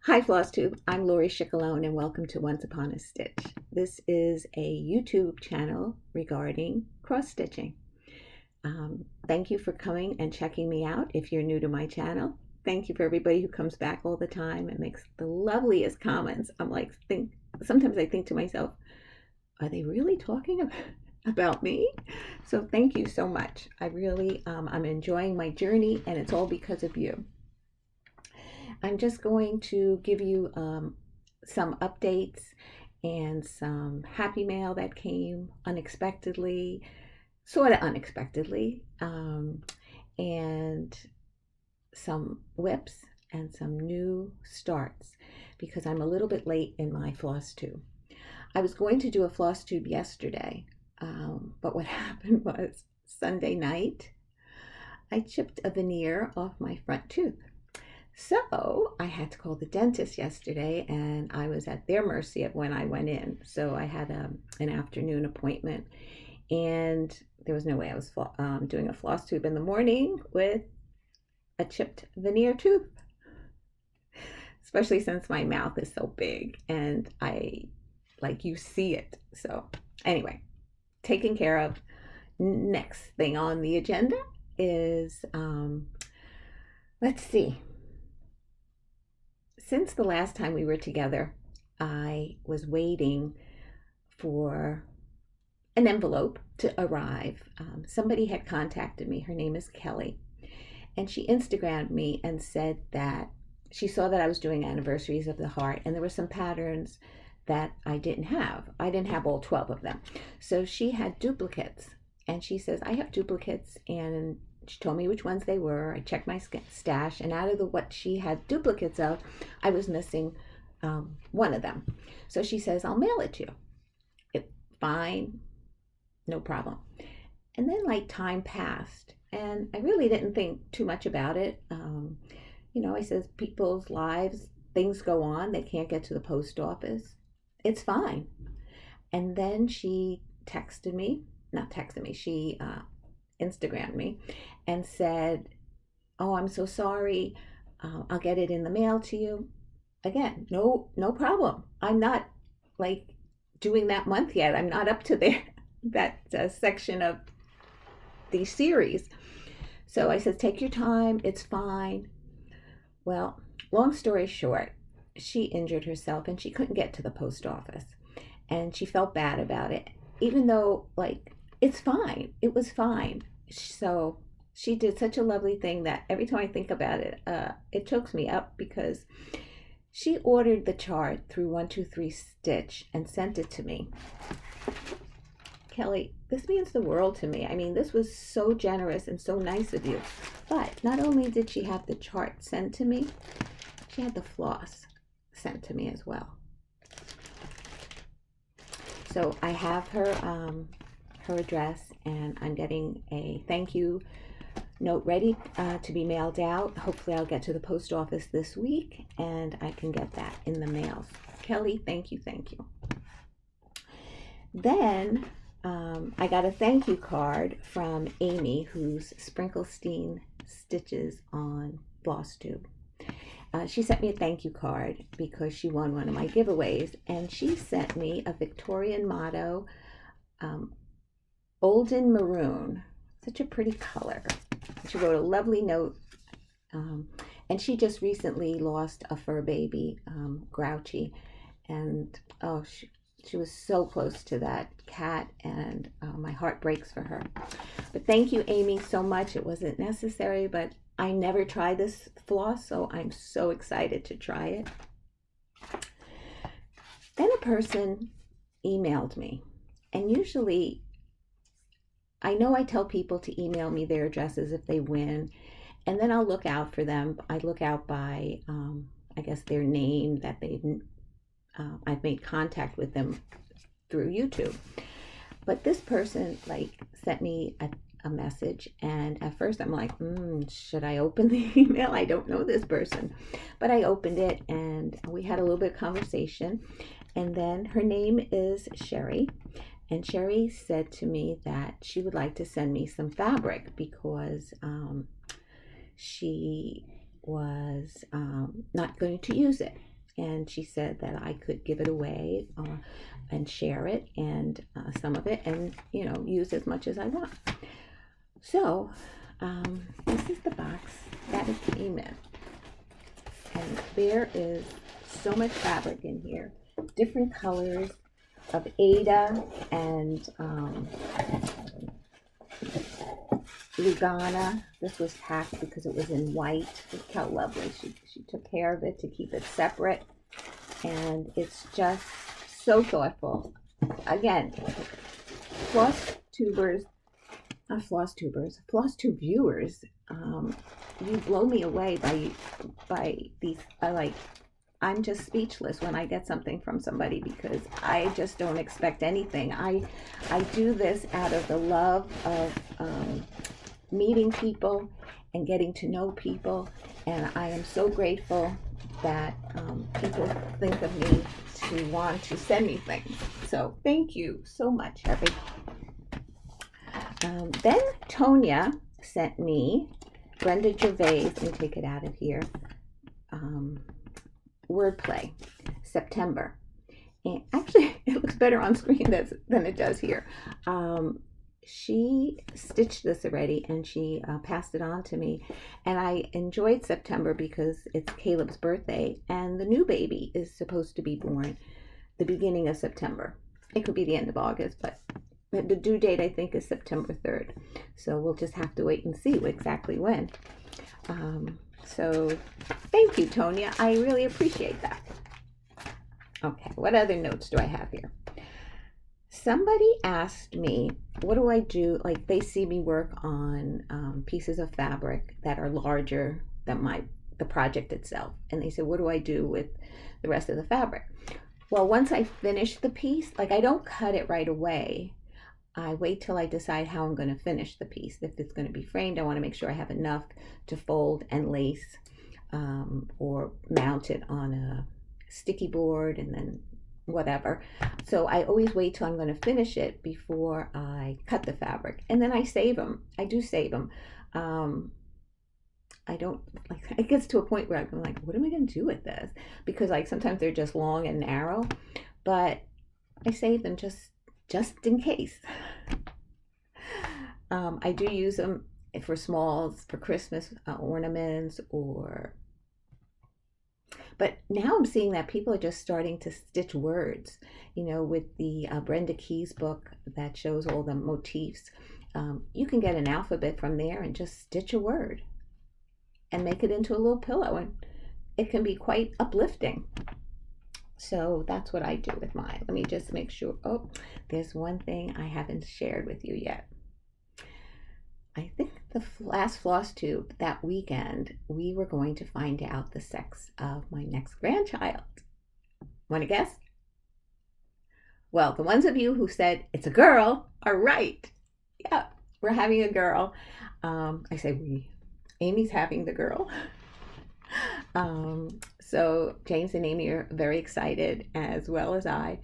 Hi Flosstube, I'm Lori Schickalone and welcome to Once Upon a Stitch. This is a YouTube channel regarding cross stitching. Thank you for coming and checking me out if you're new to my channel. Thank you for everybody who comes back all the time and makes the loveliest comments. Sometimes I think to myself, are they really talking about me? So thank you so much. I'm enjoying my journey and it's all because of you. I'm just going to give you some updates and some happy mail that came unexpectedly, sort of unexpectedly, and some WIPs and some new starts because I'm a little bit late in my floss tube. I was going to do a floss tube yesterday, but what happened was Sunday night, I chipped a veneer off my front tooth. So I had to call the dentist yesterday and I was at their mercy of when I went in. So I had an afternoon appointment and there was no way I was doing a floss tube in the morning with a chipped veneer tooth, especially since my mouth is so big and you see it. So anyway, taken care of. Next thing on the agenda is, let's see. Since the last time we were together, I was waiting for an envelope to arrive. Somebody had contacted me. Her name is Kellie. And she Instagrammed me and said that she saw that I was doing anniversaries of the heart and there were some patterns that I didn't have. I didn't have all 12 of them. So she had duplicates. And she says, I have duplicates, and she told me which ones they were. I checked my stash, and out of what she had duplicates of, I was missing one of them. So she says, I'll mail it to you. Fine, no problem. And then time passed, and I really didn't think too much about it. I says, people's lives, things go on. They can't get to the post office. It's fine. And then she she Instagrammed me and said, oh, I'm so sorry. I'll get it in the mail to you. Again, no problem. I'm not doing that month yet. I'm not up to that section of the series. So I said, take your time. It's fine. Well, long story short, she injured herself and she couldn't get to the post office. And she felt bad about it, even though it's fine. It was fine. So she did such a lovely thing that every time I think about it, it chokes me up because she ordered the chart through 123 Stitch and sent it to me. Kellie, this means the world to me. I mean, this was so generous and so nice of you. But not only did she have the chart sent to me, she had the floss sent to me as well. So I have her address, and I'm getting a thank you note ready to be mailed out. Hopefully I'll get to the post office this week and I can get that in the mail. Kellie, thank you. Then I got a thank you card from Amy, who's Sprinklestein Stitches on Flosstube. She sent me a thank you card because she won one of my giveaways, and she sent me a Victorian motto, Olden Maroon. Such a pretty color. She wrote a lovely note, and she just recently lost a fur baby, Grouchy, and she was so close to that cat, and my heart breaks for her. But thank you, Amy, so much. It wasn't necessary, but I never tried this floss, so I'm so excited to try it. Then a person emailed me, and usually I know I tell people to email me their addresses if they win, and then I'll look out for them. I look out by, I guess, their name that I've made contact with them through YouTube. But this person sent me a message, and at first I'm like, should I open the email? I don't know this person. But I opened it and we had a little bit of conversation, and then her name is Sherrie. And Sherrie said to me that she would like to send me some fabric because she was not going to use it. and she said that I could give it away and share it, and some of it, and use as much as I want. So this is the box that it came in, and there is so much fabric in here, different colors of Ada and Lugana. This was packed because it was in white. Look how lovely she took care of it to keep it separate, and it's just so thoughtful. Again, Flosstube viewers, you blow me away by these. I'm just speechless when I get something from somebody, because I just don't expect anything. I do this out of the love of meeting people and getting to know people, and I am so grateful that people think of me to want to send me things. So thank you so much, everybody. Then Tonia sent me Brenda Gervais. Let me take it out of here. Wordplay, September. And actually, it looks better on screen than it does here. She stitched this already, and she passed it on to me. And I enjoyed September because it's Caleb's birthday, and the new baby is supposed to be born the beginning of September. It could be the end of August, but the due date, I think, is September 3rd. So we'll just have to wait and see exactly when. So thank you, Tonia. I really appreciate that. Okay, what other notes do I have here? Somebody asked me, what do I do? Like, they see me work on pieces of fabric that are larger than the project itself. And they said, what do I do with the rest of the fabric? Well, once I finish the piece, like, I don't cut it right away. I wait till I decide how I'm going to finish the piece. If it's going to be framed, I want to make sure I have enough to fold and lace or mount it on a sticky board and then whatever. So I always wait till I'm going to finish it before I cut the fabric. And then I save them. I do save them. I don't, like, it gets to a point where I'm like, what am I going to do with this? Because, like, sometimes they're just long and narrow, but I save them just in case. I do use them for smalls, for Christmas ornaments, but now I'm seeing that people are just starting to stitch words, with the Brenda Keyes book that shows all the motifs. You can get an alphabet from there and just stitch a word and make it into a little pillow, and it can be quite uplifting. So that's what I do with mine. Let me just make sure. Oh, there's one thing I haven't shared with you yet. I think the last Flosstube, that weekend, we were going to find out the sex of my next grandchild. Want to guess? Well, the ones of you who said it's a girl are right. Yeah, we're having a girl. I say we. Amy's having the girl. So James and Amy are very excited, as well as I.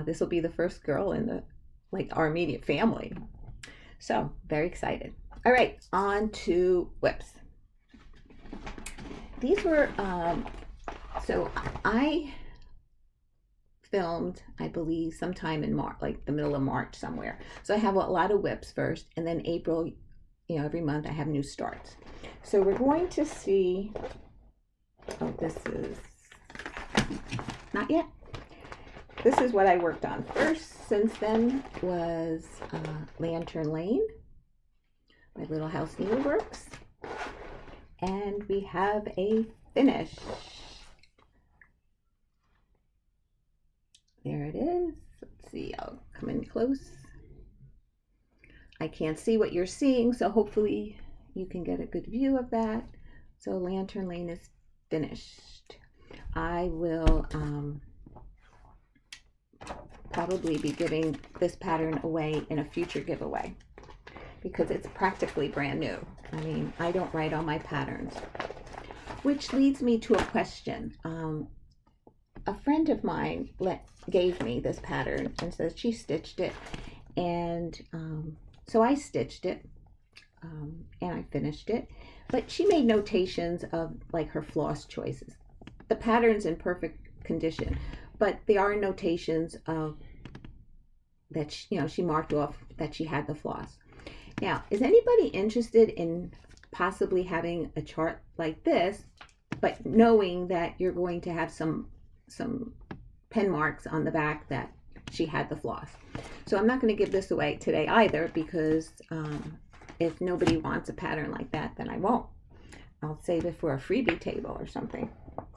This will be the first girl in our immediate family. So very excited. All right, on to WIPs. These were, so I filmed, I believe, sometime in March, like the middle of March somewhere. So I have a lot of WIPs first, and then April, every month I have new starts. So we're going to see, oh, this is, not yet. This is what I worked on first since then was Lantern Lane by Little House Needleworks. And we have a finish. There it is. Let's see, I'll come in close. I can't see what you're seeing, so hopefully you can get a good view of that. So Lantern Lane is finished. I will probably be giving this pattern away in a future giveaway because it's practically brand new. I mean, I don't write on my patterns. Which leads me to a question. A friend of mine gave me this pattern and says she stitched it, and so I stitched it and I finished it, but she made notations of like her floss choices. The pattern's in perfect condition. But there are notations of that she marked off that she had the floss. Now, is anybody interested in possibly having a chart like this, but knowing that you're going to have some pen marks on the back that she had the floss? So I'm not going to give this away today either, because if nobody wants a pattern like that, then I won't. I'll save it for a freebie table or something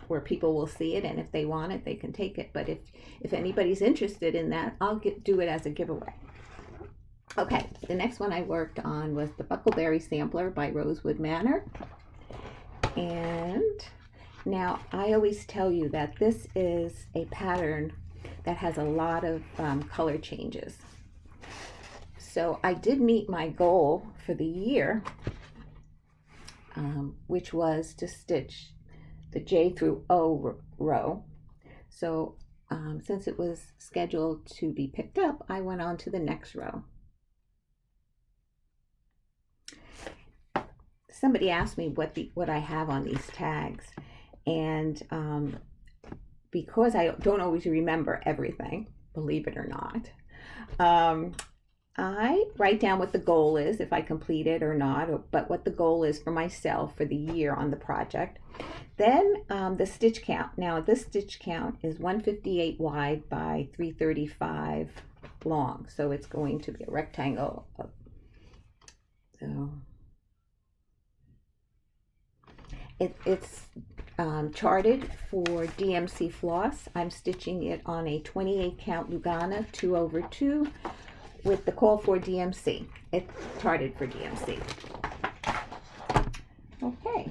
where people will see it, and if they want it, they can take it. But if anybody's interested in that, I'll do it as a giveaway. Okay, the next one I worked on was the Buckleberry Sampler by Rosewood Manor. And now I always tell you that this is a pattern that has a lot of color changes. So I did meet my goal for the year, which was to stitch the J through O row. So since it was scheduled to be picked up, I went on to the next row. Somebody asked me what I have on these tags, and because I don't always remember everything, believe it or not, I write down what the goal is, if I complete it or not, but what the goal is for myself for the year on the project. Then the stitch count. Now this stitch count is 158 wide by 335 long, so it's going to be a rectangle. So it's charted for DMC floss. I'm stitching it on a 28 count Lugana 2/2 with the call for DMC. It's charted for DMC. Okay,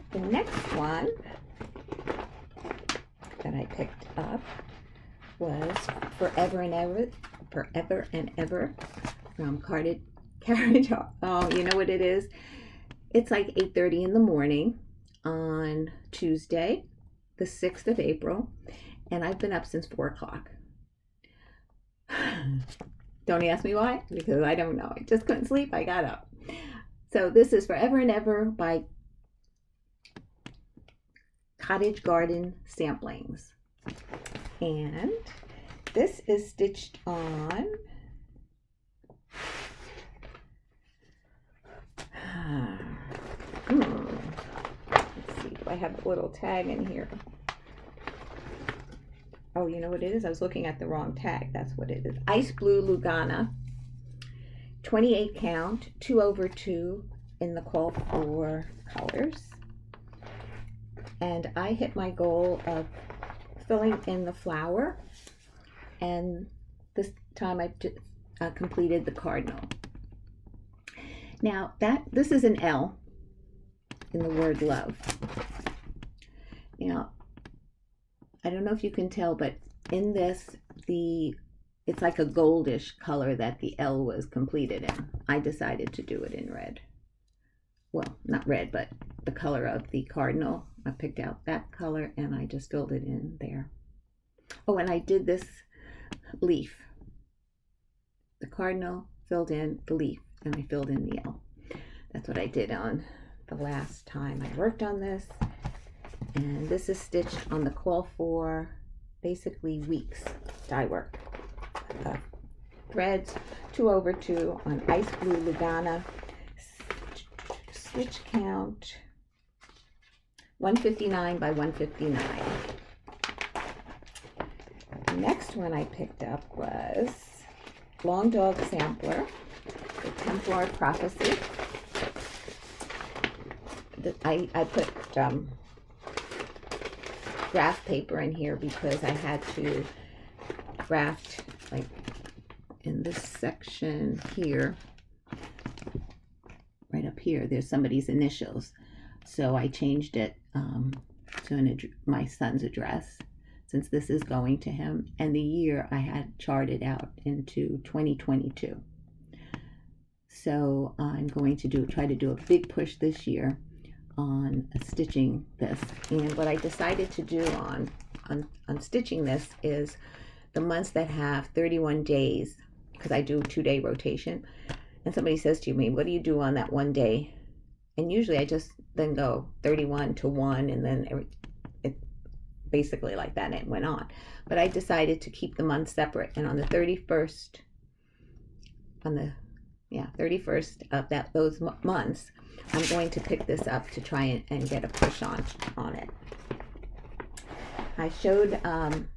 the next one that I picked up was Forever and Ever from Carriage. Oh, you know what it is? It's like 8:30 in the morning on Tuesday, the 6th of April, and I've been up since 4 o'clock. Don't ask me why, because I don't know. I just couldn't sleep. I got up. So this is Forever and Ever by Cottage Garden Samplings. And this is stitched on let's see, do I have a little tag in here? Oh, you know what it is? I was looking at the wrong tag. That's what it is. Ice Blue Lugana, 28 count, 2/2 in the call for colors. And I hit my goal of filling in the flower, and this time I completed the cardinal. Now this is an L in the word love. Now, I don't know if you can tell, but in this, it's like a goldish color that the L was completed in. I decided to do it in red. Well, not red, but the color of the cardinal. I picked out that color and I just filled it in there. Oh, and I did this leaf. The cardinal filled in the leaf, and I filled in the L. That's what I did on the last time I worked on this. And this is stitched on the call for basically weeks dye work. Threads 2/2 on Ice Blue Lugana. Stitch count 159 by 159. The next one I picked up was Long Dog Sampler, the Templar Prophecy. I put graph paper in here because I had to graft, like in this section here, right up here, there's somebody's initials. So I changed it to my son's address, since this is going to him, and the year I had charted out into 2022. So I'm going to try to do a big push this year on stitching this. And what I decided to do on stitching this is the months that have 31 days, because I do a 2-day rotation. And somebody says to me, what do you do on that 1 day? And usually I just then go 31 to 1, and then basically like that, and it went on. But I decided to keep the months separate, and on the 31st, on the 31st of those months, I'm going to pick this up to try and get a push on it. I showed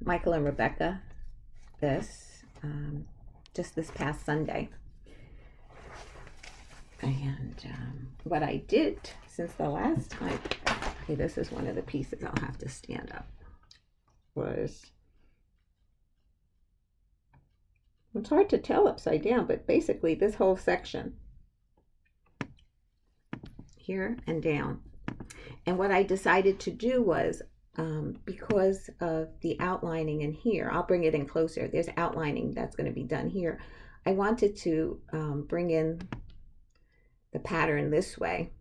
Michael and Rebecca this just this past Sunday. And what I did since the last time, okay, this is one of the pieces I'll have to stand up, was, it's hard to tell upside down, but basically this whole section, here and down. And what I decided to do was, because of the outlining in here, I'll bring it in closer, there's outlining that's going to be done here. I wanted to bring in the pattern this way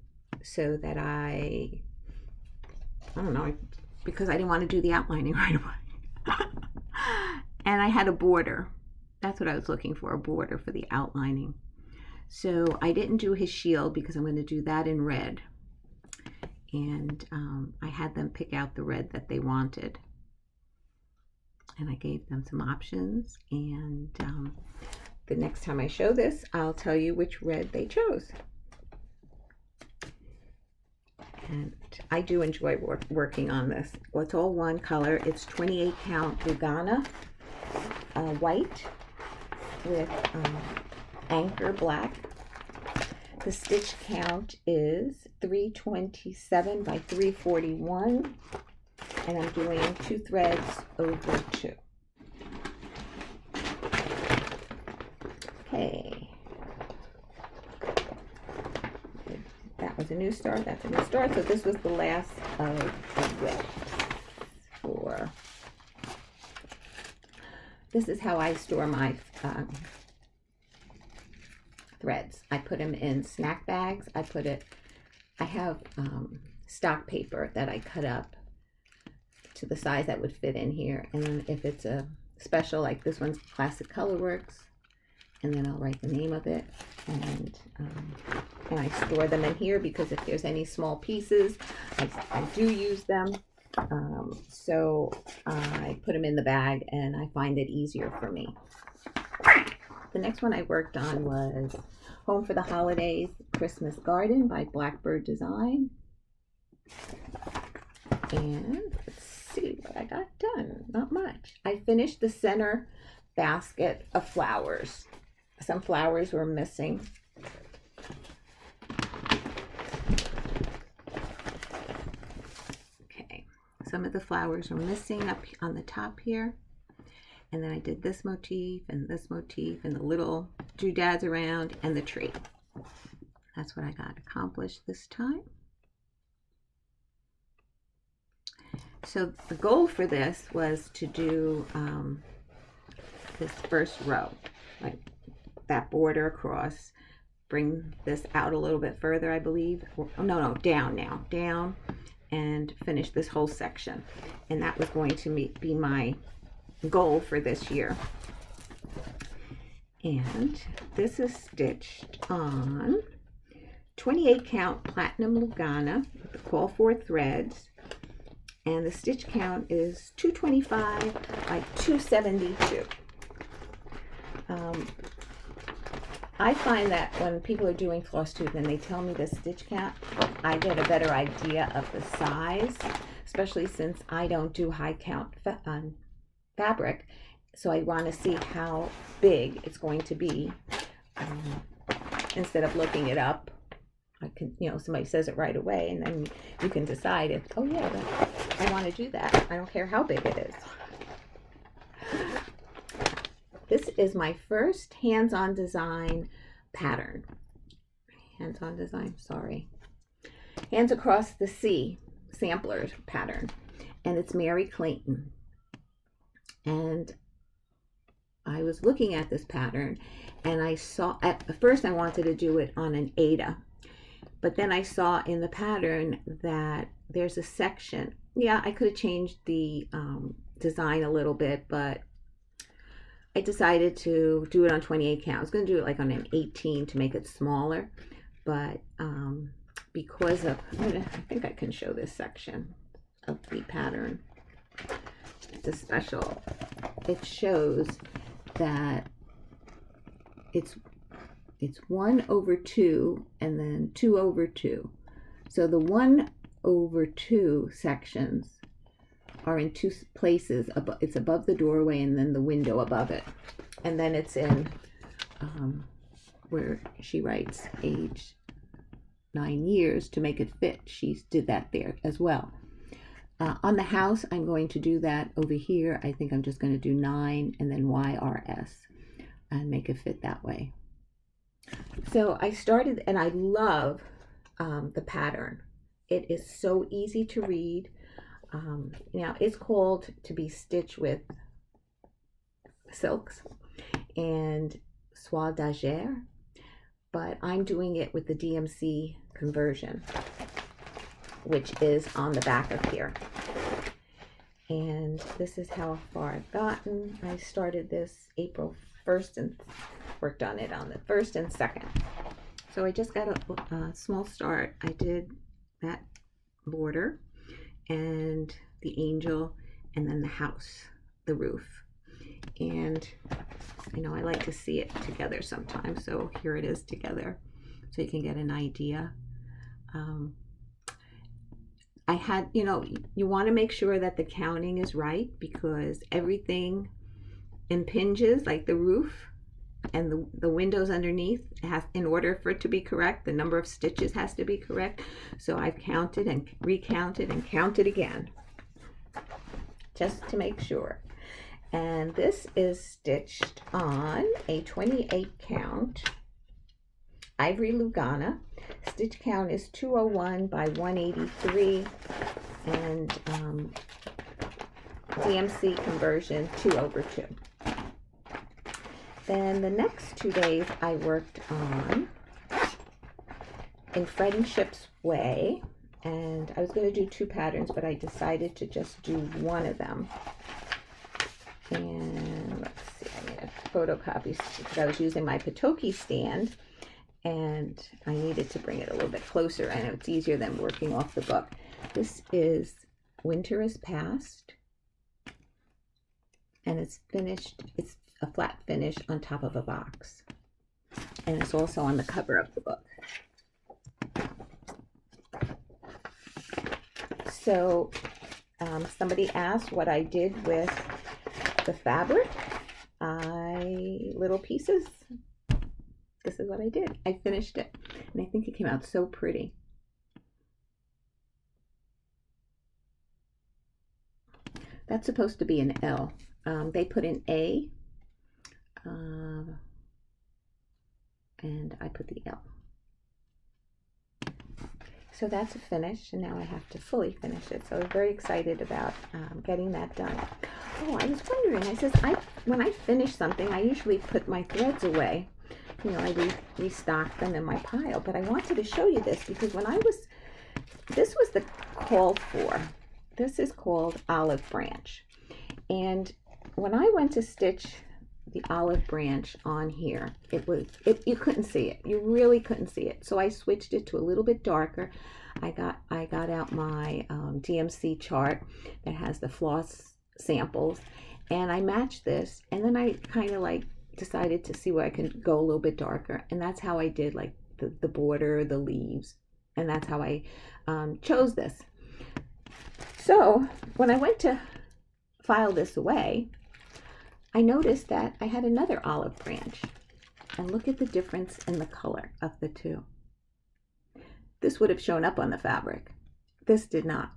so that I don't know, because I didn't want to do the outlining right away. And I had a border. That's what I was looking for, a border for the outlining. So I didn't do his shield because I'm going to do that in red. And I had them pick out the red that they wanted. And I gave them some options. And the next time I show this, I'll tell you which red they chose. And I do enjoy working on this. Well, it's all one color. It's 28 count Lugana white with anchor black. The stitch count is 327 by 341, and I'm doing 2 threads over 2. Okay. That was a new start. That's a new start. So this was the last of the WIPS for. This is how I store my threads. I put them in snack bags. I have stock paper that I cut up to the size that would fit in here. And then if it's a special, like this one's Classic Colorworks, and then I'll write the name of it, and I store them in here because if there's any small pieces, I do use them. So I put them in the bag, and I find it easier for me. The next one I worked on was Home for the Holidays Christmas Garden by Blackbird Design. And let's see what I got done. Not much. I finished the center basket of flowers. Some flowers were missing. Okay, some of the flowers are missing up on the top here. And then I did this motif and the little doodads around and the tree. That's what I got accomplished this time. So the goal for this was to do this first row, like that border across, bring this out a little bit further, I believe. Oh, no, down now, down, and finish this whole section. And that was going to be my goal for this year. And this is stitched on 28 count platinum Lugana with the call for threads, and the stitch count is 225 by 272. I find that when people are doing Flosstube and they tell me the stitch count, I get a better idea of the size, especially since I don't do high count fabric, so I want to see how big it's going to be. Instead of looking it up, I can, somebody says it right away, and then you can decide if, oh yeah, I want to do that. I don't care how big it is. This is my first hands-on design pattern. Hands-on design, sorry. Hands Across the Sea sampler pattern, and it's Mary Clayton. And I was looking at this pattern, and I saw, at first I wanted to do it on an Ada, but then I saw in the pattern that there's a section. Yeah, I could have changed the design a little bit, but I decided to do it on 28 count. I was going to do it like on an 18 to make it smaller, but because of, I think I can show this section of the pattern. It's a special. It shows that it's 1/2 and then 2/2. So the 1/2 sections are in two places. It's above the doorway and then the window above it. And then it's in where she writes age 9 years to make it fit. She did that there as well. On the house, I'm going to do that over here. I think I'm just going to do 9 and then YRS and make it fit that way. So I started, and I love the pattern. It is so easy to read. Now it's called to be stitched with silks and soie d'Alger, but I'm doing it with the DMC conversion, which is on the back of here. And this is how far I've gotten. I started this April 1st and worked on it on the 1st and 2nd. So I just got a small start. I did that border and the angel and then the house, the roof. And you know, I like to see it together sometimes, so here it is together so you can get an idea. I had, you know, you want to make sure that the counting is right because everything impinges, like the roof and the windows underneath has, in order for it to be correct, the number of stitches has to be correct. So I've counted and recounted and counted again just to make sure. And this is stitched on a 28 count ivory Lugana. Stitch count is 201 by 183 and DMC conversion 2/2. Then the next 2 days I worked on In Friendship's Way, and I was going to do 2 patterns, but I decided to just do one of them. And let's see, I need a photocopy because I was using my Patoki stand and I needed to bring it a little bit closer. I know it's easier than working off the book. This is Winter is Past, and it's finished. It's a flat finish on top of a box, and it's also on the cover of the book. So somebody asked what I did with the fabric. Little pieces. This is what I did. I finished it, and I think it came out so pretty. That's supposed to be an L. They put an A, and I put the L. So that's a finish, and now I have to fully finish it. So I'm very excited about getting that done. Oh, I was wondering, I says, when I finish something, I usually put my threads away. You know, I restock them in my pile, but I wanted to show you this because this was the called for. This is called Olive Branch. And when I went to stitch the olive branch on here, you couldn't see it. You really couldn't see it. So I switched it to a little bit darker. I got out my DMC chart that has the floss samples, and I matched this, and then I kind of like decided to see where I can go a little bit darker, and that's how I did like the border, the leaves, and that's how I chose this. So when I went to file this away, I noticed that I had another olive branch, and look at the difference in the color of the two. This would have shown up on the fabric. This did not.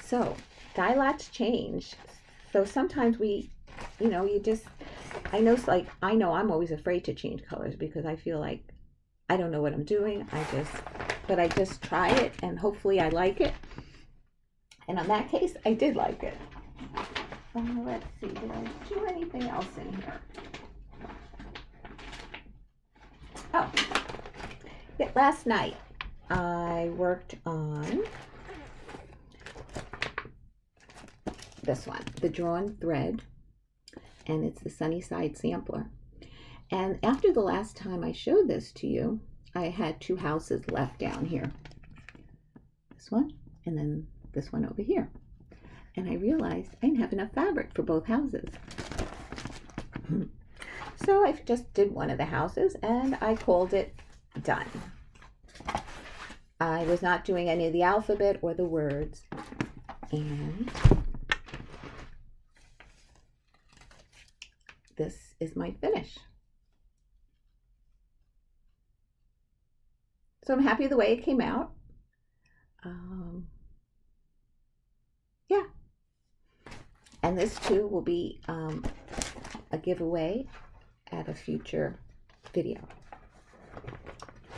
So dye lots change. So sometimes I know I'm always afraid to change colors because I feel like I don't know what I'm doing. But I just try it and hopefully I like it. And in that case, I did like it. Let's see, did I do anything else in here? Oh, yeah, last night I worked on this one, the Drawn Thread, and it's the Sunnyside Sampler. And after the last time I showed this to you, I had 2 houses left down here. This one, and then this one over here. And I realized I didn't have enough fabric for both houses. So I just did one of the houses and I called it done. I was not doing any of the alphabet or the words. And this is my finish. So I'm happy the way it came out. Yeah. And this too will be a giveaway at a future video.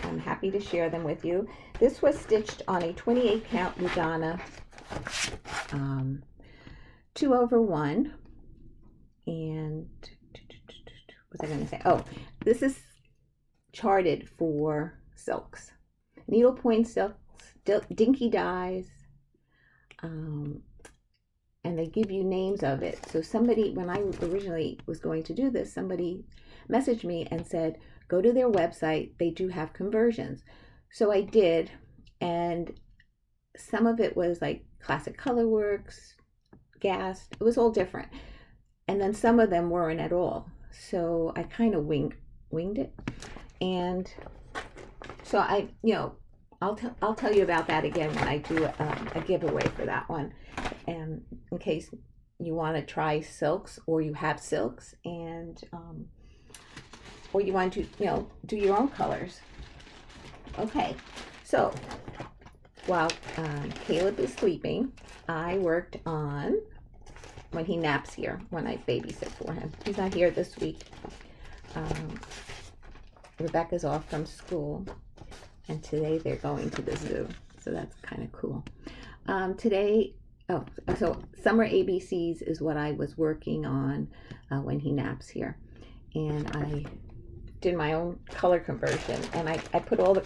I'm happy to share them with you. This was stitched on a 28 count Lugana 2/1. And what was I going to say? Oh, this is charted for silks, needlepoint silks, dinky dyes, and they give you names of it. So somebody, when I originally was going to do this, somebody messaged me and said, go to their website, they do have conversions. So I did, and some of it was like Classic Colorworks, Gas, it was all different. And then some of them weren't at all. So I kind of winged it. And so I'll tell you about that again when I do a giveaway for that one. And in case you want to try silks, or you have silks, and or you want to do your own colors. Okay, so while Caleb is sleeping, I worked on, when he naps here, when I babysit for him. He's not here this week. Rebecca's off from school, and today they're going to the zoo, so that's kind of cool. So Summer ABCs is what I was working on when he naps here. And I did my own color conversion, and I put all the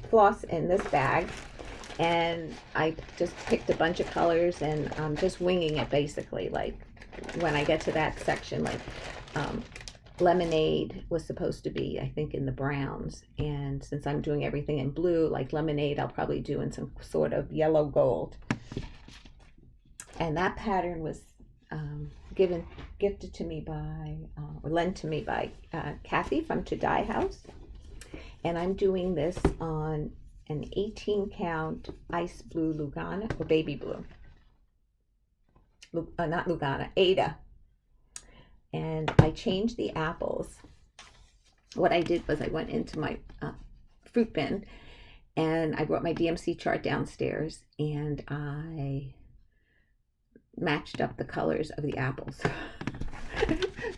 floss in this bag, and I just picked a bunch of colors, and I'm just winging it basically. Like when I get to that section, like lemonade was supposed to be, I think, in the browns, and since I'm doing everything in blue, like lemonade I'll probably do in some sort of yellow gold. And that pattern was gifted to me by, or lent to me by Kathy from To Dye House. And I'm doing this on an 18 count ice blue Lugana, or baby blue. Not Lugana, Ada. And I changed the apples. What I did was I went into my fruit bin, and I brought my DMC chart downstairs, and I matched up the colors of the apples.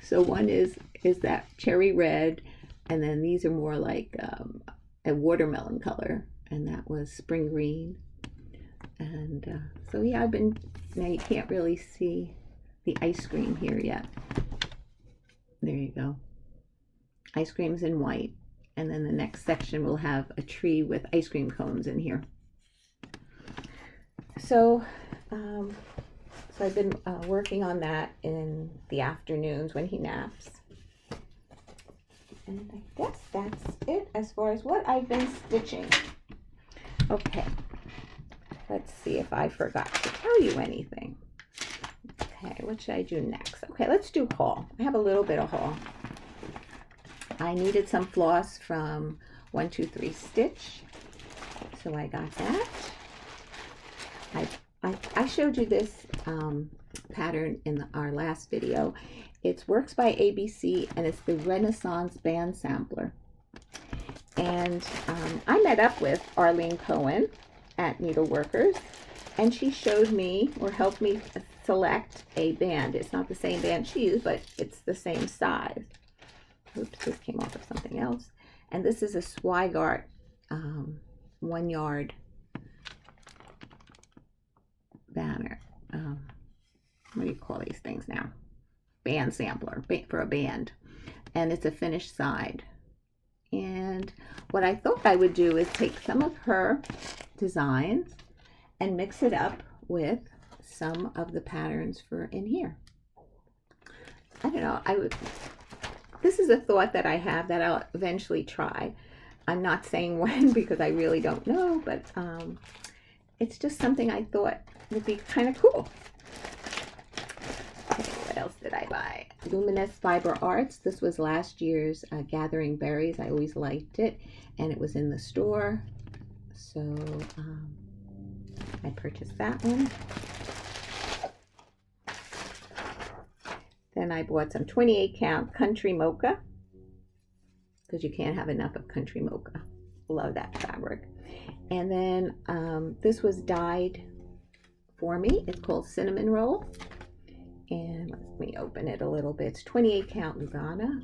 So one is that cherry red, and then these are more like a watermelon color, and that was spring green. And so yeah, now you can't really see the ice cream here yet. There you go. Ice cream's in white, and then the next section will have a tree with ice cream cones in here. So I've been working on that in the afternoons when he naps. And I guess that's it as far as what I've been stitching. Okay, let's see if I forgot to tell you anything. Okay, what should I do next? Okay, let's do haul. I have a little bit of haul. I needed some floss from 123 Stitch, so I got that. I showed you this pattern in our last video. It's Works by ABC, and it's the Renaissance Band Sampler. And I met up with Arlene Cohen at Needleworkers, and she showed me, or helped me select a band. It's not the same band she used, but it's the same size. Oops, this came off of something else. And this is a Swigart 1 yard banner. What do you call these things now? Band sampler for a band. And it's a finished side. And what I thought I would do is take some of her designs and mix it up with some of the patterns for in here. I don't know, this is a thought that I have that I'll eventually try. I'm not saying when because I really don't know, but it's just something I thought would be kind of cool. Okay, what else did I buy? Luminous Fiber Arts. This was last year's Gathering Berries. I always liked it, and it was in the store, so I purchased that one. Then I bought some 28 count Country Mocha, because you can't have enough of Country Mocha. Love that fabric. And then this was dyed for me. It's called Cinnamon Roll. And let me open it a little bit. It's 28 count Lugana.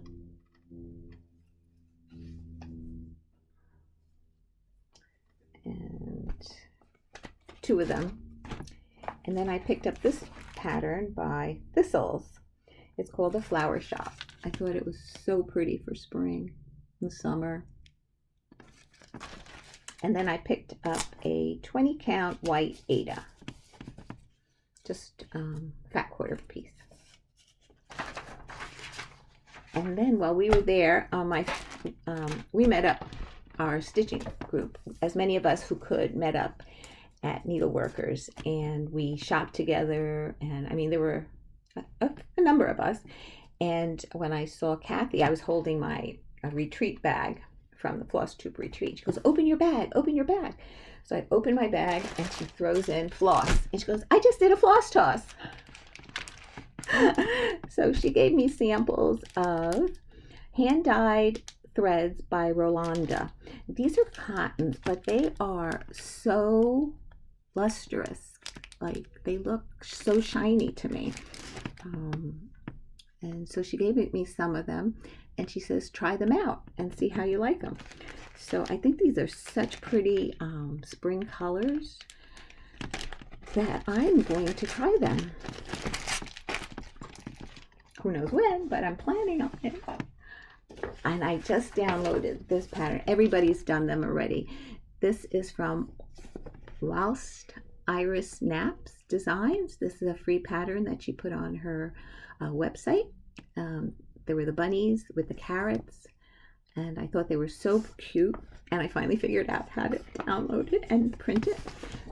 And 2 of them. And then I picked up this pattern by Thistles. It's called the Flower Shop. I thought it was so pretty for spring and summer. And then I picked up a 20 count white Ada. Just fat quarter piece. And then while we were there, we met up, our stitching group, as many of us who could met up at Needleworkers, and we shopped together. And I mean, there were a number of us. And when I saw Kathy, I was holding my retreat bag from the Flosstube retreat. She goes, open your bag, open your bag. So I open my bag and she throws in floss. And she goes, I just did a floss toss. So she gave me samples of hand-dyed threads by Rolanda. These are cottons, but they are so lustrous. Like, they look so shiny to me. And so she gave me some of them, and she says, try them out and see how you like them. So I think these are such pretty spring colors that I'm going to try them. Who knows when, but I'm planning on it. And I just downloaded this pattern. Everybody's done them already. This is from Whilst Iris Naps Designs. This is a free pattern that she put on her website. There were the bunnies with the carrots, and I thought they were so cute, and I finally figured out how to download it and print it.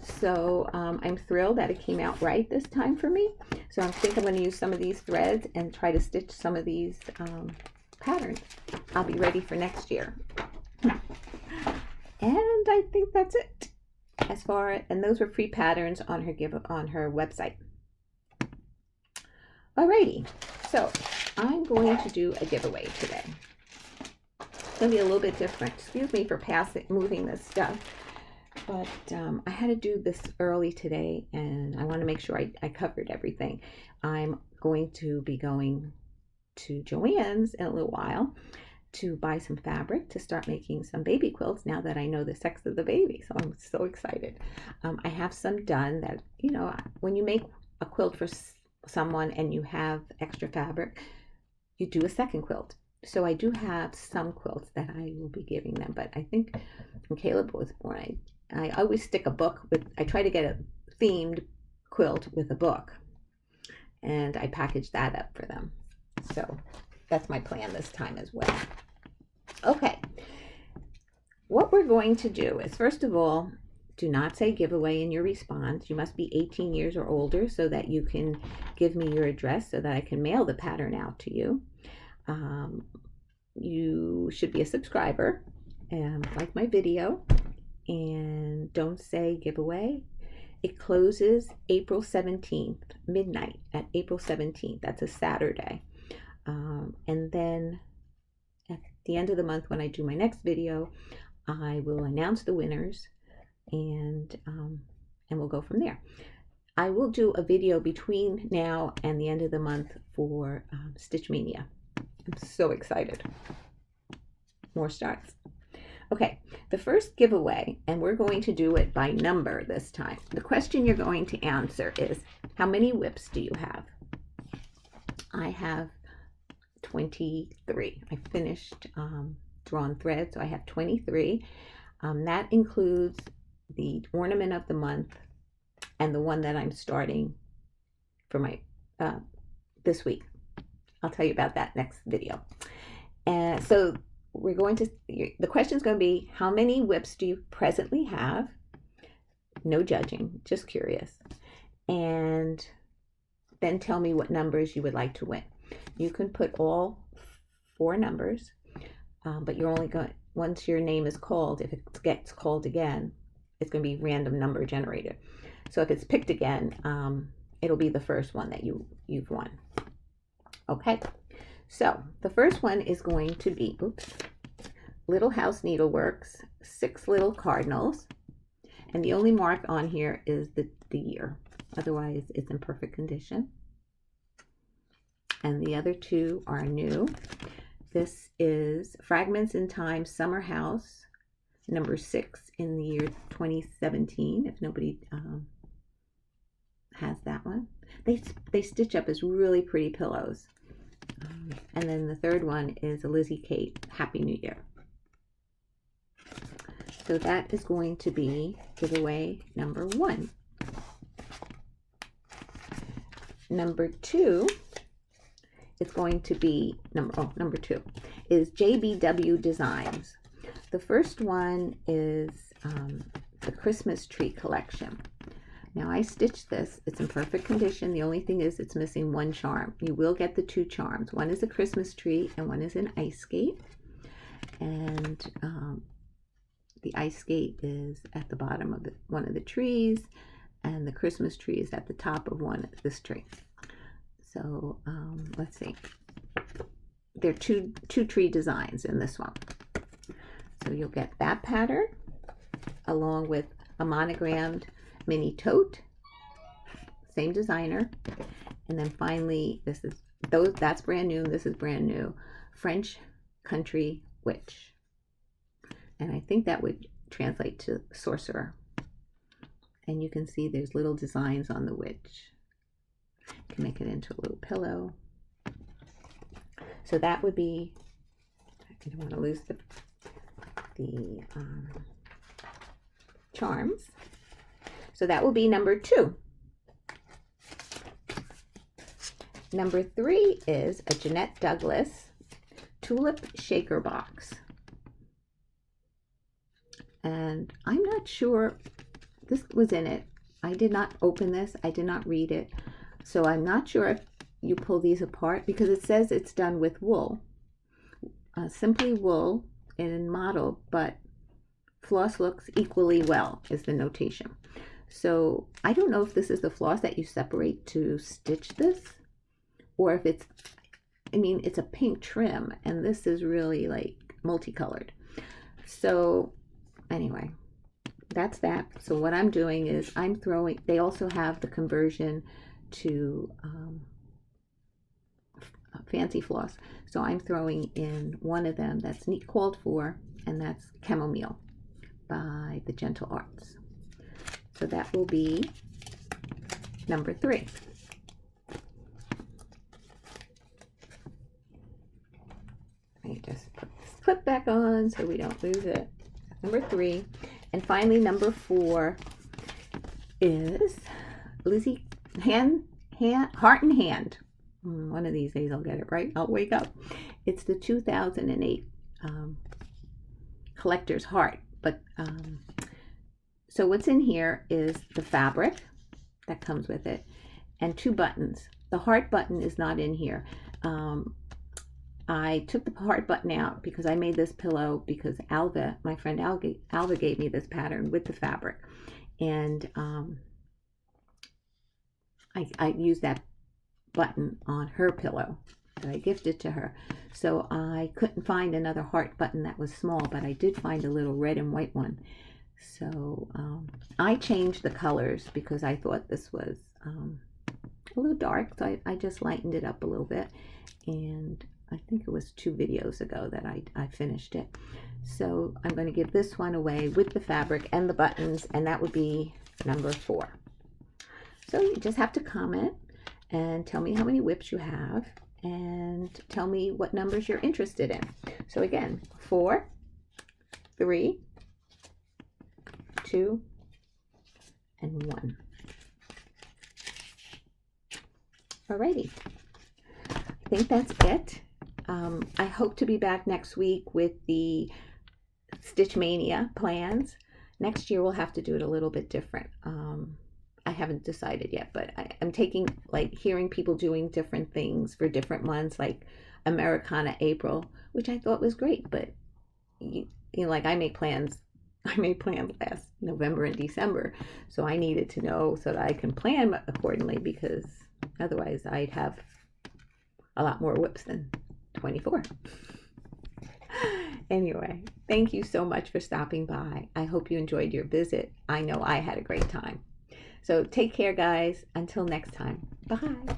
So I'm thrilled that it came out right this time for me. So I think I'm going to use some of these threads and try to stitch some of these patterns. I'll be ready for next year. And I think that's it. And those were free patterns on her website. Alrighty, so I'm going to do a giveaway today. It's going to be a little bit different. Excuse me for moving this stuff, but I had to do this early today, and I want to make sure I covered everything. I'm going to be going to Joann's in a little while to buy some fabric to start making some baby quilts now that I know the sex of the baby. So I'm so excited. I have some done that, you know, when you make a quilt for someone and you have extra fabric, you do a second quilt. So I do have some quilts that I will be giving them, but I think when Caleb was born, I always stick a book with, I try to get a themed quilt with a book, and I package that up for them. So that's my plan this time as well. Okay, what we're going to do is, first of all, do not say giveaway in your response. You must be 18 years or older so that you can give me your address so that I can mail the pattern out to you. You should be a subscriber and like my video, and don't say giveaway. It closes April 17th, midnight at April 17th. That's a Saturday. And then at the end of the month, when I do my next video, I will announce the winners, and we'll go from there. I will do a video between now and the end of the month for Stitch Mania. I'm so excited. More starts. Okay, the first giveaway, and we're going to do it by number this time. The question you're going to answer is, how many WIPs do you have? I have 23. I finished Drawn Thread, so I have 23. That includes the ornament of the month and the one that I'm starting for my this week. I'll tell you about that next video. And so we're going to, the question is going to be, how many WIPs do you presently have? no judging, just curious. And then tell me what numbers you would like to win. You can put all 4 numbers, but you're only going, once your name is called, if it gets called again, it's going to be random number generated. So if it's picked again, it'll be the first one that you've won. Okay, so the first one is going to be, Little House Needleworks, 6 little cardinals, and the only mark on here is the year. Otherwise, it's in perfect condition. And the other 2 are new. This is Fragments in Time Summer House, number 6 in the year 2017, if nobody has that one. They stitch up as really pretty pillows. And then the third one is a Lizzie Kate Happy New Year. So that is going to be giveaway number 1. Number 2 is going to be, number 2 is JBW Designs. The first one is the Christmas Tree Collection. Now I stitched this, it's in perfect condition. The only thing is it's missing 1 charm. You will get the 2 charms. One is a Christmas tree and one is an ice skate. And the ice skate is at the bottom of one of the trees, and the Christmas tree is at the top of this tree. So let's see. There are two tree designs in this one. So you'll get that pattern along with a monogrammed mini tote, same designer, and then finally that's brand new. This is brand new, French Country Witch. And I think that would translate to sorcerer. And you can see there's little designs on the witch. You can make it into a little pillow. So that would be, I don't want to lose the charms. So that will be number 2. Number 3 is a Jeanette Douglas Tulip Shaker Box. And I'm not sure this was in it. I did not open this. I did not read it. So I'm not sure if you pull these apart because it says it's done with wool. Simply wool in model, but floss looks equally well is the notation. So I don't know if this is the floss that you separate to stitch this, or if it's, it's a pink trim and this is really like multicolored. So anyway, that's that. So what I'm doing is they also have the conversion to fancy floss. So I'm throwing in one of them that's called for, and that's Chamomile by the Gentle Arts. So that will be number 3. Let me just put this clip back on so we don't lose it. Number 3. And finally, number 4 is Lizzie Heart and Hand. One of these days I'll get it right. I'll wake up. It's the 2008 Collector's Heart. But so what's in here is the fabric that comes with it and 2 buttons. The heart button is not in here. I took the heart button out because I made this pillow because Alva, my friend Alva gave me this pattern with the fabric. And I used that button on her pillow that I gifted to her. So I couldn't find another heart button that was small, but I did find a little red and white one. So I changed the colors because I thought this was a little dark. So I just lightened it up a little bit. And I think it was 2 videos ago that I finished it. So I'm going to give this one away with the fabric and the buttons, and that would be number 4. So you just have to comment and tell me how many WIPs you have and tell me what numbers you're interested in. So again, 4, 3, 2, and 1. Alrighty, I think that's it. I hope to be back next week with the Stitch Mania plans, Next year we'll have to do it a little bit different. I haven't decided yet, but I'm taking, like, hearing people doing different things for different months, like Americana April, which I thought was great, but like I made plans last November and December, so I needed to know so that I can plan accordingly, because otherwise I'd have a lot more WIPs than 24. Anyway, thank you so much for stopping by. I hope you enjoyed your visit. I know I had a great time. So take care, guys. Until next time. Bye.